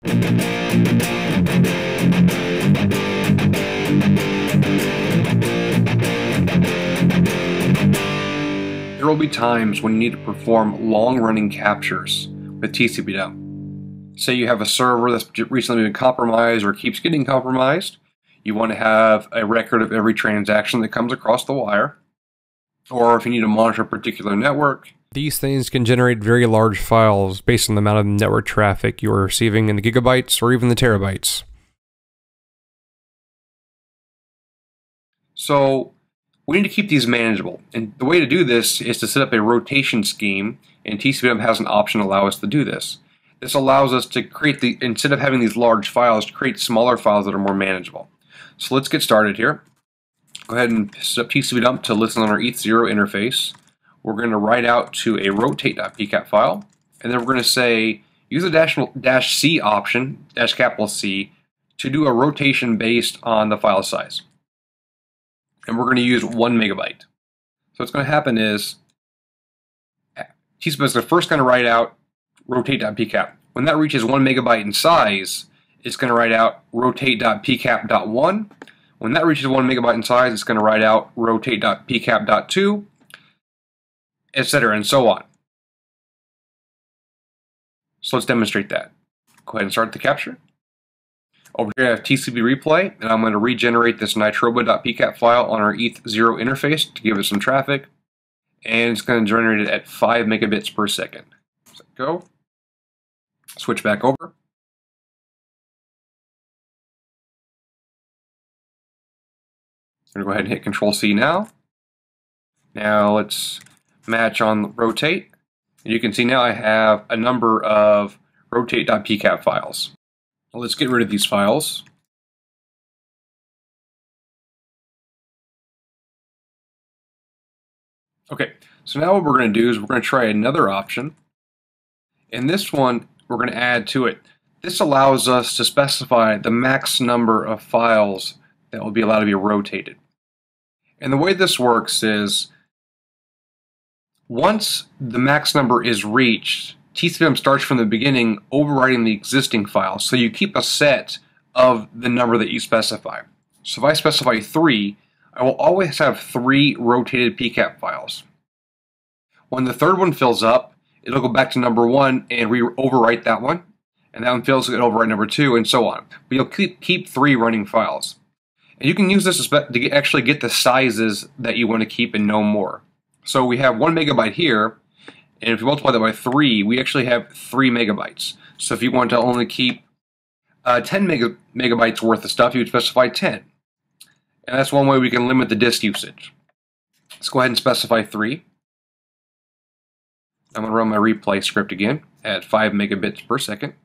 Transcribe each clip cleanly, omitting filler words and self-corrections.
There will be times when you need to perform long-running captures with Tcpdump. Say you have a server that's recently been compromised or keeps getting compromised. You want to have a record of every transaction that comes across the wire. Or if you need to monitor a particular network. These things can generate very large files based on the amount of network traffic you are receiving in the gigabytes or even the terabytes. So we need to keep these manageable. And the way to do this is to set up a rotation scheme, and Tcpdump has an option to allow us to do this. This allows us to create instead of having these large files, to create smaller files that are more manageable. So let's get started here. Go ahead and set up Tcpdump to listen on our ETH0 interface. We're going to write out to a rotate.pcap file, and then we're going to say use the -C option, $C, to do a rotation based on the file size. And we're going to use 1 megabyte. So what's going to happen is Tcpdump is first going to write out rotate.pcap. When that reaches 1 megabyte in size, it's going to write out rotate.pcap.1. When that reaches 1 megabyte in size, it's going to write out rotate.pcap.2, etc., and so on. So let's demonstrate that. Go ahead and start the capture. Over here I have TCP replay, and I'm going to regenerate this nitroba.pcap file on our ETH0 interface to give it some traffic, and it's going to generate it at 5 megabits per second. So go. Switch back over. I'm going to go ahead and hit Control-C now. Now let's match on rotate. And you can see now I have a number of rotate.pcap files. Well, let's get rid of these files. Okay, so now what we're going to do is we're going to try another option. And this one we're going to add to it. This allows us to specify the max number of files that will be allowed to be rotated. And the way this works is once the max number is reached, Tcpdump starts from the beginning overwriting the existing file. So you keep a set of the number that you specify. So if I specify 3, I will always have 3 rotated pcap files. When the third one fills up, it'll go back to number 1 and overwrite that one. And that one fills, it'll overwrite number 2, and so on. But you'll keep 3 running files. And you can use this to actually get the sizes that you want to keep and no more. So we have 1 megabyte here, and if you multiply that by 3, we actually have 3 megabytes. So if you want to only keep 10 megabytes worth of stuff, you would specify 10. And that's one way we can limit the disk usage. Let's go ahead and specify 3. I'm going to run my replay script again at 5 megabits per second.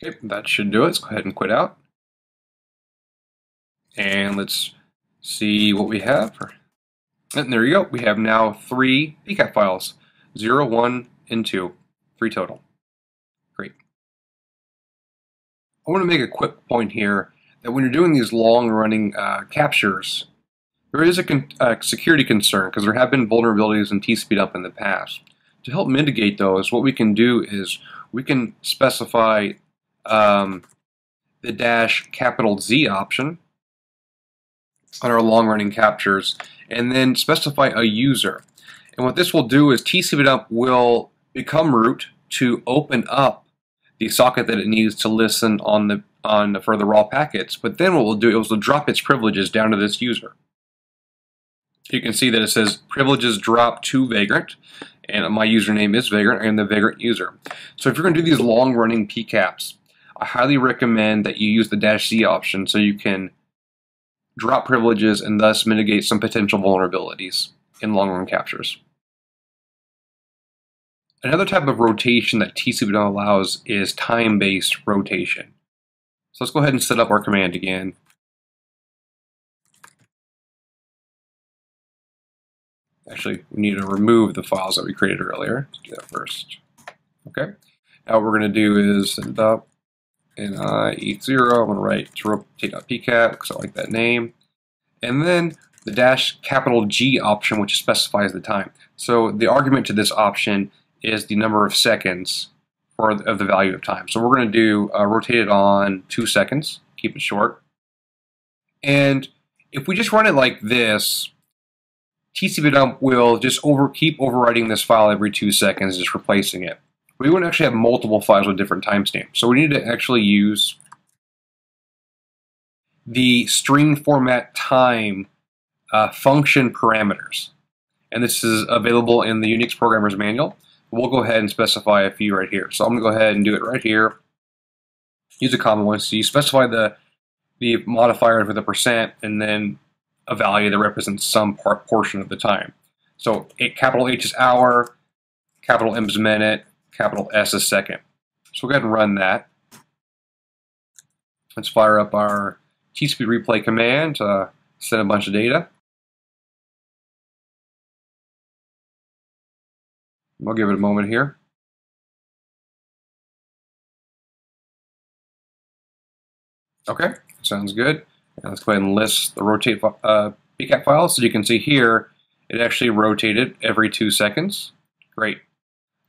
Okay, that should do it. Let's go ahead and quit out. And let's see what we have. And there you go. We have now 3 pcap files. 0, 1, and 2. 3 total. Great. I want to make a quick point here that when you're doing these long-running captures, there is a security concern because there have been vulnerabilities in Tcpdump in the past. To help mitigate those, what we can do is we can specify the -Z option on our long-running captures, and then specify a user. And what this will do is Tcpdump will become root to open up the socket that it needs to listen for the raw packets. But then what we'll do is we'll drop its privileges down to this user. You can see that it says privileges drop to Vagrant, and my username is Vagrant. I am the Vagrant user. So if you're going to do these long-running PCAPs, I highly recommend that you use the -C option so you can drop privileges and thus mitigate some potential vulnerabilities in long-run captures. Another type of rotation that Tcpdump allows is time-based rotation. So let's go ahead and set up our command again. Actually, we need to remove the files that we created earlier. Let's do that first. Okay. Now what we're going to do is set it up in ETH0. I'm going to write to rotate.pcap because I like that name. and then the -G option, which specifies the time. So the argument to this option is the number of seconds of the value of time. So we're going to do rotate it on 2 seconds, keep it short. And if we just run it like this, Tcpdump will just keep overwriting this file every 2 seconds, just replacing it. We wouldn't actually have multiple files with different timestamps. So we need to actually use the string format time function parameters. And this is available in the Unix Programmer's Manual. We'll go ahead and specify a few right here. So I'm going to go ahead and do it right here. Use a common one. So you specify the modifier with a %, and then a value that represents some portion of the time. So capital H is hour, capital M is minute, capital S is second. So we'll go ahead and run that. Let's fire up our TCP replay command to send a bunch of data. We'll give it a moment here. Okay, sounds good. And let's go ahead and list the rotate PCAP files. So you can see here, it actually rotated every 2 seconds. Great.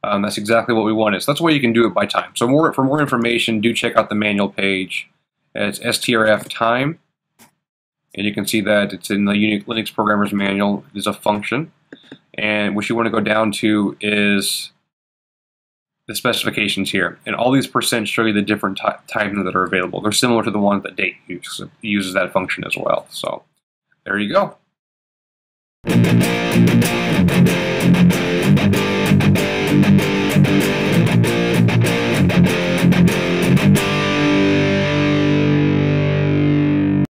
That's exactly what we wanted. So that's why you can do it by time. So for more information, do check out the manual page. It's strf time. And you can see that it's in the Linux Programmer's Manual. It is a function. And what you want to go down to is the specifications here. And all these % show you the different times that are available. They're similar to the ones that date uses. It uses that function as well. So there you go.